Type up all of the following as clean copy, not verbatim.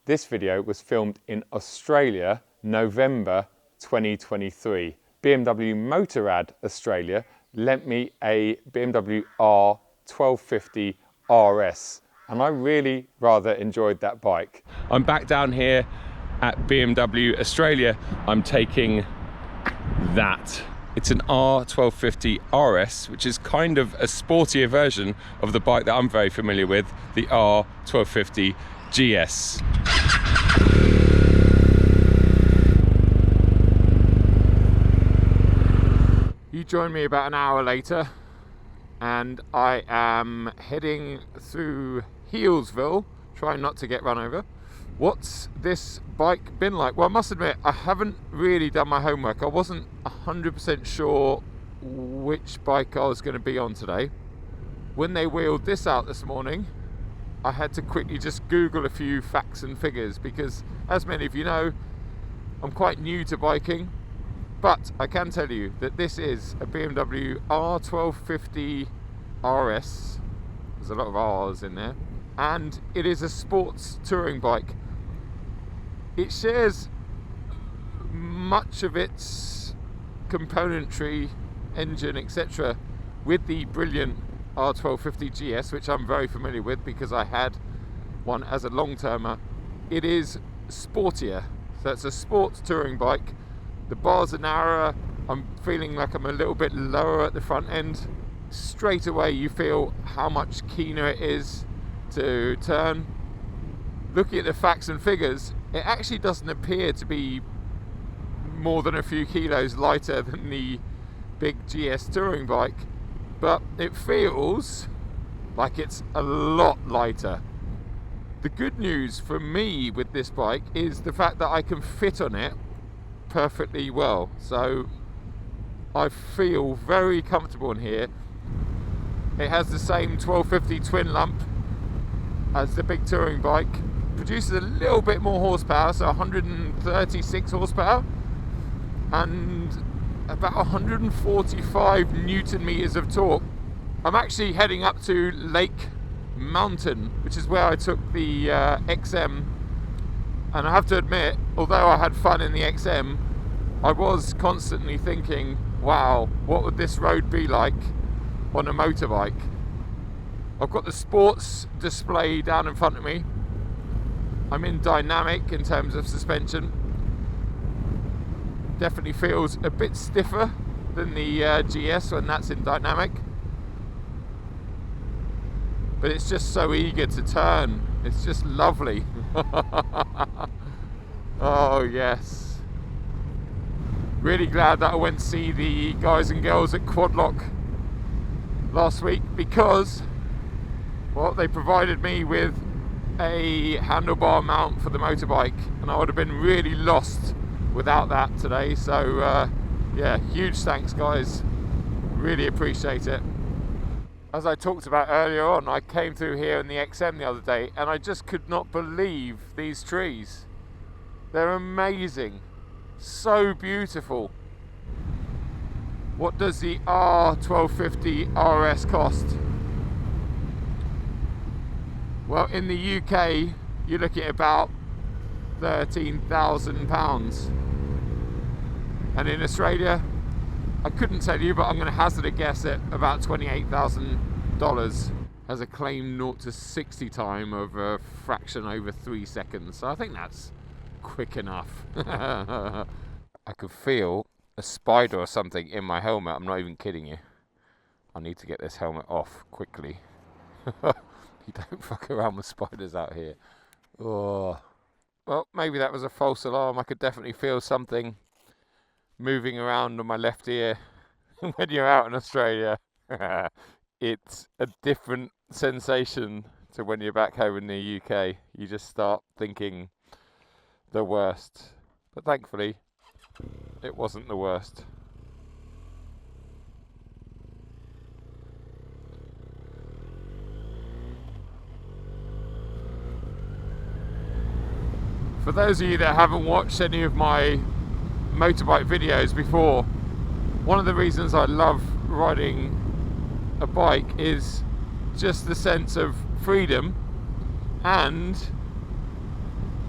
This video was filmed in Australia, November 2023. BMW Motorrad Australia lent me a BMW R 1250 RS, and I really rather enjoyed that bike. I'm back down here at BMW Australia. I'm taking that. It's an R 1250 RS, which is kind of a sportier version of the bike that I'm very familiar with, the R 1250 GS. You joined me about an hour later, and I am heading through Healesville, trying not to get run over. What's this bike been like? Well, I must admit, I haven't really done my homework. I wasn't 100% sure which bike I was going to be on today. When they wheeled this out this morning, I had to quickly just Google a few facts and figures because, as many of you know, I'm quite new to biking. But I can tell you that this is a BMW R 1250 RS. There's a lot of R's in there. And it is a sports touring bike. It shares much of its componentry, engine, etc. with the brilliant R 1250 GS, which I'm very familiar with because I had one as a long-termer. It is sportier, so it's a sports touring bike. The bars are narrower. I'm feeling like I'm a little bit lower at the front end. Straight away you feel how much keener it is to turn. Looking at the facts and figures, it actually doesn't appear to be more than a few kilos lighter than the big GS touring bike, but it feels like it's a lot lighter. The good news for me with this bike is the fact that I can fit on it perfectly well, so I feel very comfortable in here. It has the same 1250 twin lump as the big touring bike, produces a little bit more horsepower, so 136 horsepower and about 145 newton meters of torque. I'm actually heading up to Lake Mountain, which is where I took the XM, and I have to admit, although I had fun in the XM, I was constantly thinking, wow, what would this road be like on a motorbike? I've got the sports display down in front of me. I'm in dynamic in terms of suspension. Definitely feels a bit stiffer than the GS when that's in dynamic. But it's just so eager to turn. It's just lovely. Oh yes. Really glad that I went to see the guys and girls at Quadlock last week because, well, they provided me with a handlebar mount for the motorbike, and I would have been really lost without that today. So yeah, huge thanks guys, really appreciate it. As I talked about earlier on, I came through here in the XM the other day and I just could not believe these trees. They're amazing, so beautiful. What does the R 1250 RS cost? Well, in the UK, you're looking at about £13,000. And in Australia, I couldn't tell you, but I'm going to hazard a guess at about $28,000. Has a claim 0 to 60 time of a fraction over 3 seconds. So I think that's quick enough. I could feel a spider or something in my helmet. I'm not even kidding you. I need to get this helmet off quickly. You don't fuck around with spiders out here. Oh. Well, maybe that was a false alarm. I could definitely feel something moving around on my left ear when you're out in Australia. It's a different sensation to when you're back home in the UK. You just start thinking the worst. But thankfully, it wasn't the worst. For those of you that haven't watched any of my motorbike videos before, one of the reasons I love riding a bike is just the sense of freedom and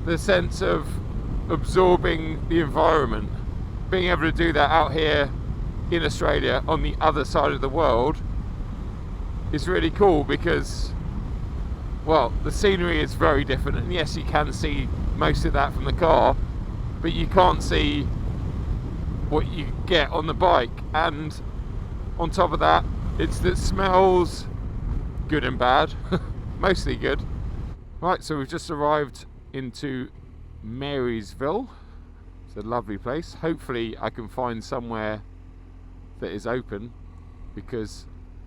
the sense of absorbing the environment. Being able to do that out here in Australia on the other side of the world is really cool because, well, the scenery is very different, and yes, you can see most of that from the car, but you can't see what you get on the bike. And on top of that, it smells good and bad. Mostly good. Right, so we've just arrived into Marysville. It's a lovely place. Hopefully I can find somewhere that is open, because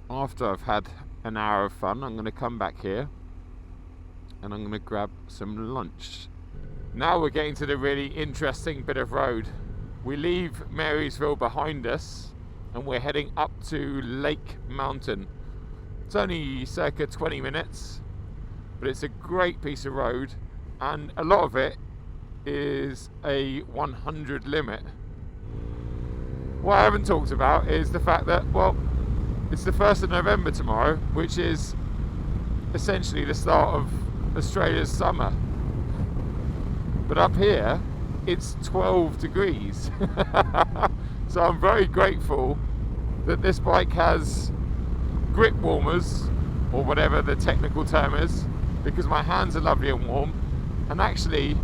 after I've had an hour of fun, I'm going to come back here and I'm going to grab some lunch. Now we're getting to the really interesting bit of road. We leave Marysville behind us and we're heading up to Lake Mountain. It's only circa 20 minutes, but it's a great piece of road, and a lot of it is a 100 limit. What I haven't talked about is the fact that, well, it's the 1st of November tomorrow, which is essentially the start of Australia's summer. But up here, it's 12 degrees. So I'm very grateful that this bike has grip warmers, or whatever the technical term is, because my hands are lovely and warm. And actually,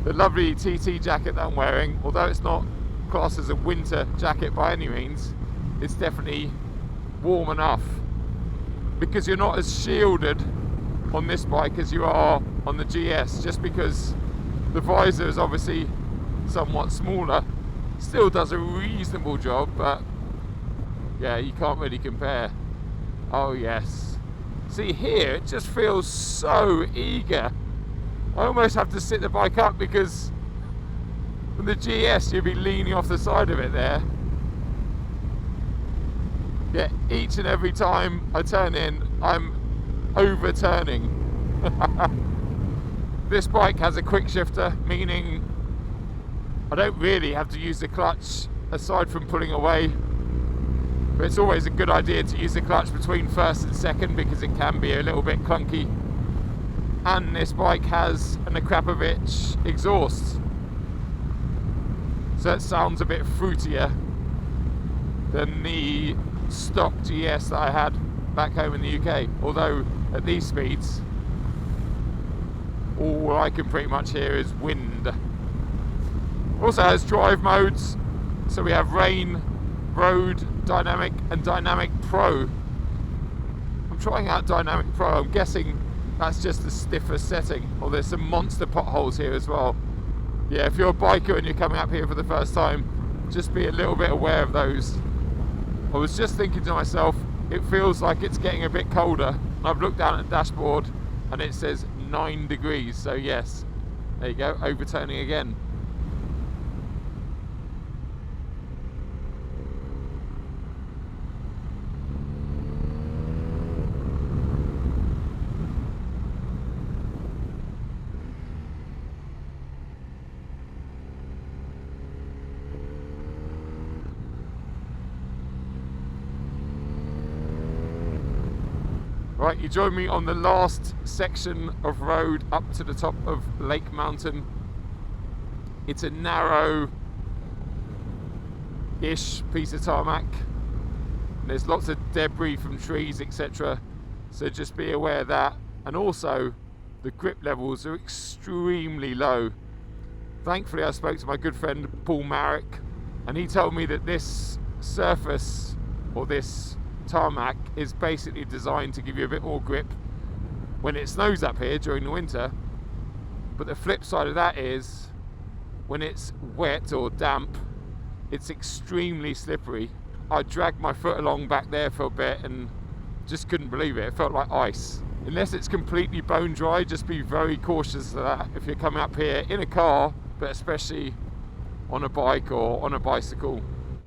the lovely TT jacket that I'm wearing, although it's not classed as a winter jacket by any means, it's definitely warm enough, because you're not as shielded on this bike as you are on the GS, just because the visor is obviously somewhat smaller. Still does a reasonable job, but yeah, you can't really compare. Oh yes, see here it just feels so eager. I almost have to sit the bike up, because with the GS you'd be leaning off the side of it there. Yeah, each and every time I turn in, I'm overturning. This bike has a quick shifter, meaning I don't really have to use the clutch aside from pulling away. But it's always a good idea to use the clutch between first and second, because it can be a little bit clunky. And this bike has an Akrapovic exhaust, so it sounds a bit fruitier than the stock GS that I had back home in the UK. Although at these speeds, all I can pretty much hear is wind. Also has drive modes, so we have rain, road, dynamic and dynamic pro. I'm trying out dynamic pro. I'm guessing that's just the stiffer setting. Or there's some monster potholes here as well. Yeah, if you're a biker and you're coming up here for the first time, just be a little bit aware of those. I was just thinking to myself, it feels like it's getting a bit colder. I've looked down at the dashboard and it says 9 degrees, so yes, there you go, overturning again. Right, you join me on the last section of road up to the top of Lake Mountain. It's a narrow-ish piece of tarmac. There's lots of debris from trees, etc. So just be aware of that. And also, the grip levels are extremely low. Thankfully, I spoke to my good friend Paul Marrick, and he told me that this surface, or this tarmac, is basically designed to give you a bit more grip when it snows up here during the winter. But the flip side of that is, when it's wet or damp, it's extremely slippery. I dragged my foot along back there for a bit and just couldn't believe it. It felt like ice. Unless it's completely bone dry, just be very cautious of that if you're coming up here in a car, but especially on a bike or on a bicycle.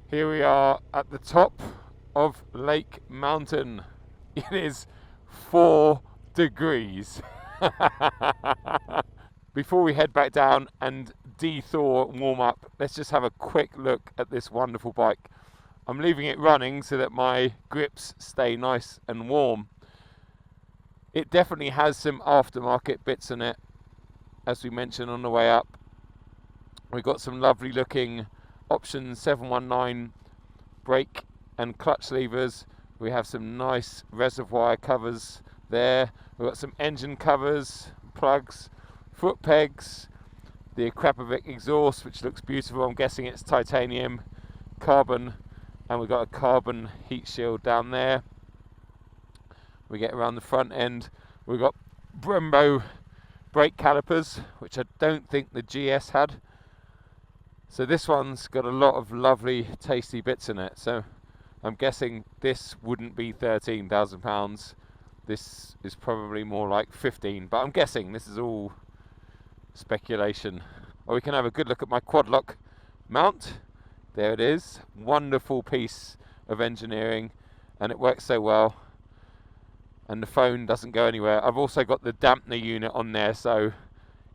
Here we are at the top of Lake Mountain. It is 4 degrees. Before we head back down and de-thaw and warm up, let's just have a quick look at this wonderful bike. I'm leaving it running so that my grips stay nice and warm. It definitely has some aftermarket bits in it, as we mentioned on the way up. We've got some lovely looking options, 719 brake and clutch levers. We have some nice reservoir covers there. We've got some engine covers, plugs, foot pegs, the Akrapovic exhaust, which looks beautiful. I'm guessing it's titanium, carbon, and we've got a carbon heat shield down there. We get around the front end. We've got Brembo brake calipers, which I don't think the GS had. So this one's got a lot of lovely tasty bits in it. So I'm guessing this wouldn't be £13,000. This is probably more like 15, but I'm guessing. This is all speculation. Or we can have a good look at my quad lock mount. There it is. Wonderful piece of engineering, and it works so well. And the phone doesn't go anywhere. I've also got the dampener unit on there, so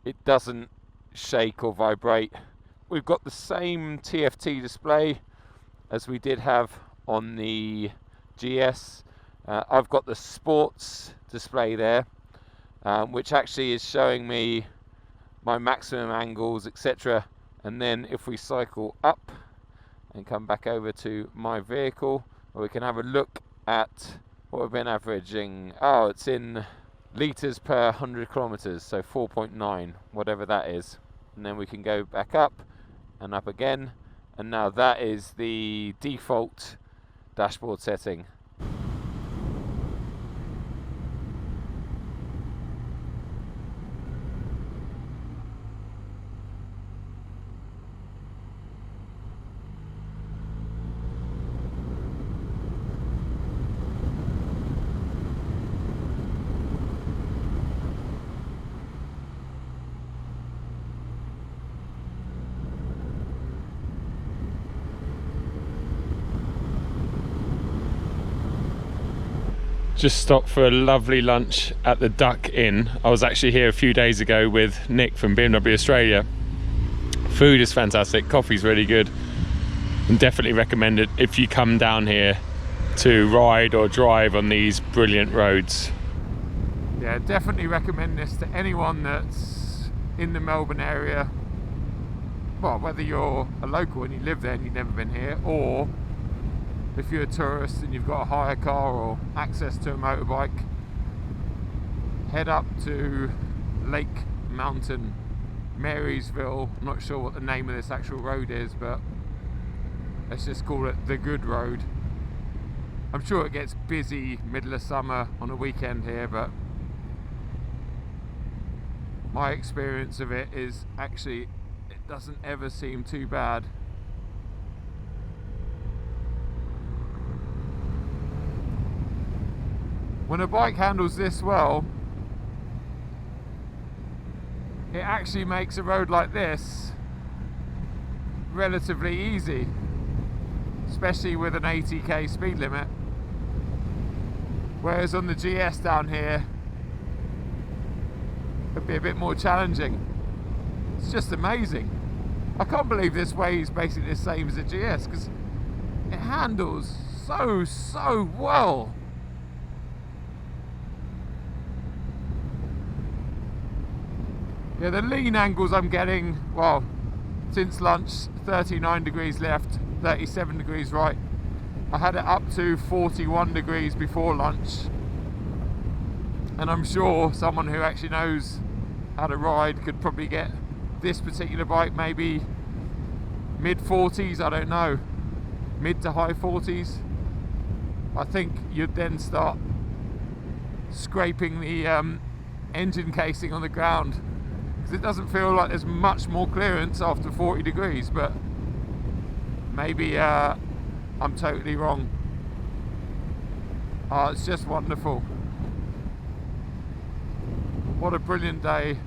it doesn't shake or vibrate. We've got the same TFT display as we did have on the GS. I've got the sports display there, which actually is showing me my maximum angles, etc. And then if we cycle up and come back over to my vehicle, we can have a look at what we've been averaging. Oh, it's in litres per 100 kilometres, so 4.9, whatever that is. And then we can go back up and up again, and now that is the default dashboard setting. Just stopped for a lovely lunch at the Duck Inn. I was actually here a few days ago with Nick from BMW Australia. Food is fantastic, coffee's really good, and definitely recommend it if you come down here to ride or drive on these brilliant roads. Yeah, definitely recommend this to anyone that's in the Melbourne area. Well, whether you're a local and you live there and you've never been here, or if you're a tourist and you've got a hire car or access to a motorbike, head up to Lake Mountain, Marysville. I'm not sure what the name of this actual road is, but let's just call it the Good Road. I'm sure it gets busy middle of summer on a weekend here, but my experience of it is actually it doesn't ever seem too bad. When a bike handles this well, it actually makes a road like this relatively easy, especially with an 80k speed limit. Whereas on the GS down here, it'd be a bit more challenging. It's just amazing. I can't believe this weighs basically the same as the GS, because it handles so well. Yeah, the lean angles I'm getting, well, since lunch, 39 degrees left, 37 degrees right. I had it up to 41 degrees before lunch. And I'm sure someone who actually knows how to ride could probably get this particular bike maybe mid-40s, I don't know, mid to high 40s. I think you'd then start scraping the engine casing on the ground. It doesn't feel like there's much more clearance after 40 degrees, but maybe I'm totally wrong. Oh, it's just wonderful. What a brilliant day.